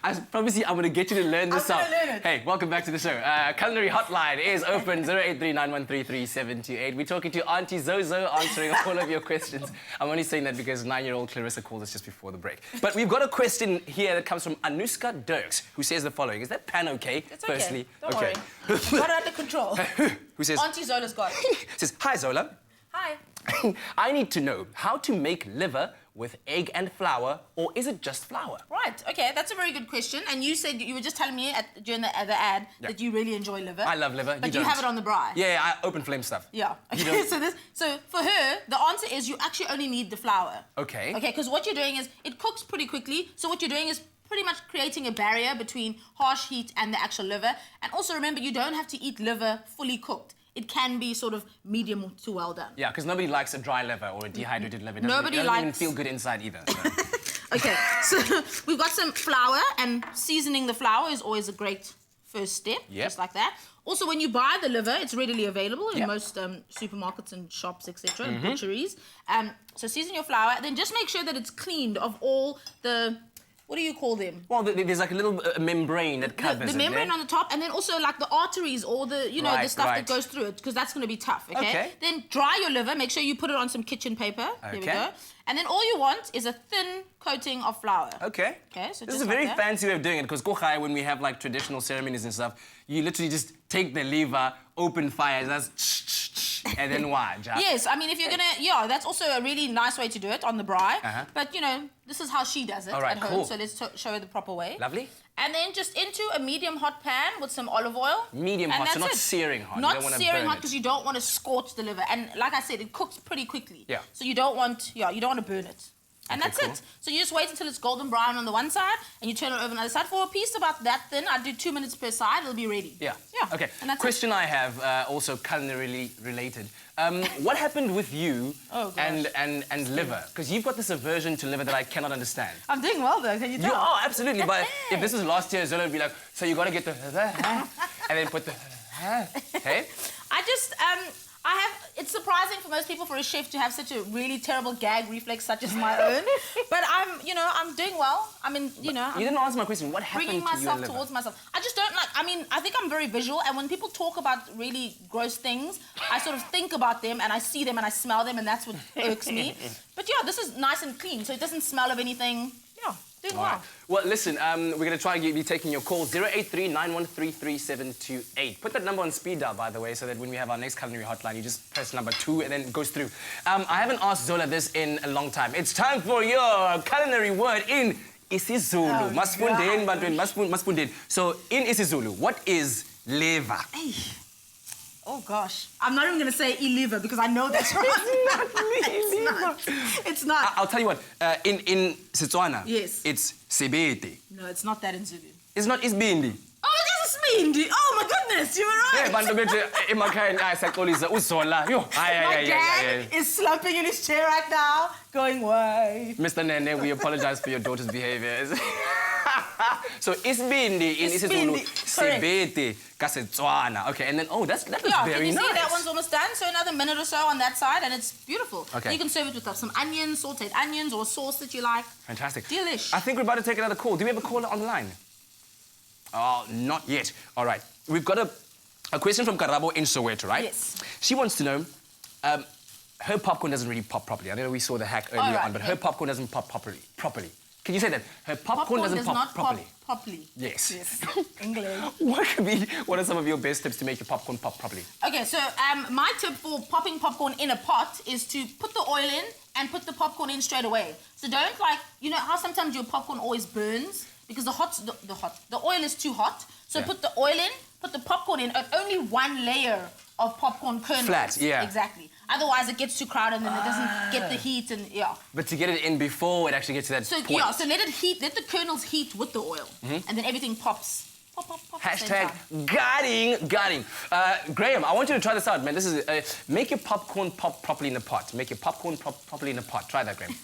I promise you, I'm going to get you to learn this song. Learn it. Hey, welcome back to the show. Culinary Hotline is open 083-913-3728. We're talking to Auntie Zozo, answering all of your questions. I'm only saying that because 9-year-old Clarissa called us just before the break. But we've got a question here that comes from Anuska Dirks, who says the following. Is that pan okay? It's okay. Firstly, Don't worry. Got it under control. Who says... Auntie Zola's got it. Says, hi, Zola. Hi. I need to know how to make liver with egg and flour, or is it just flour? Right, okay, that's a very good question. And you said, you were just telling me during the ad that you really enjoy liver. I love liver. But you have it on the braai. Yeah, I open flame stuff. Yeah. Okay, so for her, the answer is you actually only need the flour. Okay. Okay, because what you're doing is, it cooks pretty quickly, so what you're doing is pretty much creating a barrier between harsh heat and the actual liver. And also remember, you don't have to eat liver fully cooked. It can be sort of medium to well done. Yeah, because nobody likes a dry liver or a dehydrated liver. It doesn't even feel good inside either. So. Okay, so we've got some flour, and seasoning the flour is always a great first step, just like that. Also, when you buy the liver, it's readily available in most supermarkets and shops, etc., and butcheries. So season your flour, then just make sure that it's cleaned of all the... What do you call them? Well, there's like a little membrane that covers the membrane on the top, and then also like the arteries or the, you know, the stuff that goes through it, because that's going to be tough, okay? Then dry your liver. Make sure you put it on some kitchen paper. There we go. And then all you want is a thin coating of flour. Okay, so this is a very fancy way of doing it, because kochai, when we have like traditional ceremonies and stuff, you literally just take the lever, open fire, and then watch. Yes, I mean, if you're gonna, that's also a really nice way to do it on the braai. But you know, this is how she does it at home. So let's show her the proper way. Lovely. And then just into a medium hot pan with some olive oil. Medium hot, so not searing hot. Not searing hot, because you don't want to scorch the liver. And like I said, it cooks pretty quickly. Yeah. So you don't want, you don't want to burn it. And that's it. So you just wait until it's golden brown on the one side, and you turn it over on the other side. For a piece about that thin, I do 2 minutes per side. It'll be ready. Yeah. Okay. Question I have, also culinarily related. What happened with you and liver? Because you've got this aversion to liver that I cannot understand. I'm doing well though. Can you tell? Oh, absolutely. But if this was last year, Zola would be like, so you got to get the and then put the hey. It's surprising for most people for a chef to have such a really terrible gag reflex such as my own. But I'm doing well. I mean, you didn't answer my question. What happened to you and liver? Bringing myself towards myself. I just don't like, I think I'm very visual, and when people talk about really gross things, I sort of think about them, and I see them, and I smell them, and that's what irks me. But yeah, this is nice and clean, so it doesn't smell of anything. Yeah. Doing well. Well, listen, we're going to try and be taking your calls. 083-913-3728. Put that number on speed dial, by the way, so that when we have our next culinary hotline, you just press number 2 and then it goes through. I haven't asked Zola this in a long time. It's time for your culinary word in isiZulu. Masfundeni. So, in isiZulu, what is liver? Hey. Oh, gosh. I'm not even going to say liver because I know that's right. It's not. I'll tell you what. In Setswana, it's sebete. No, it's not that in Zulu. It's not isbindi. Oh, it is isbindi. Oh, my goodness, you were right. My dad is slumping in his chair right now, going, why? Mr. Nene, we apologize for your daughter's behaviors. So, isbindi in isiZulu, sebete kaSetswana. Okay, and then, that looks very nice. See, that one's almost done. So another minute or so on that side, and it's beautiful. Okay. You can serve it with some onions, sauteed onions, or sauce that you like. Fantastic. Delish. I think we're about to take another call. Do we have a caller on the line? Oh, not yet. All right. We've got a question from Karabo in Soweto, right? Yes. She wants to know, her popcorn doesn't really pop properly. I know we saw the hack earlier on, but her popcorn doesn't pop properly. Can you say that? Her popcorn doesn't pop properly. Yes. English. What are some of your best tips to make your popcorn pop properly? Okay, so my tip for popping popcorn in a pot is to put the oil in and put the popcorn in straight away. So don't you know how sometimes your popcorn always burns because the oil is too hot. So put the oil in, put the popcorn in, and only one layer of popcorn kernels. Flat, yeah. Exactly. Otherwise, it gets too crowded and then it doesn't get the heat and, But to get it in before it actually gets to that point. Yeah, so let the kernels heat with the oil. And then everything pops. Pop. Hashtag guarding. Graham, I want you to try this out, man. This is, make your popcorn pop properly in the pot. Make your popcorn pop properly in the pot. Try that, Graham.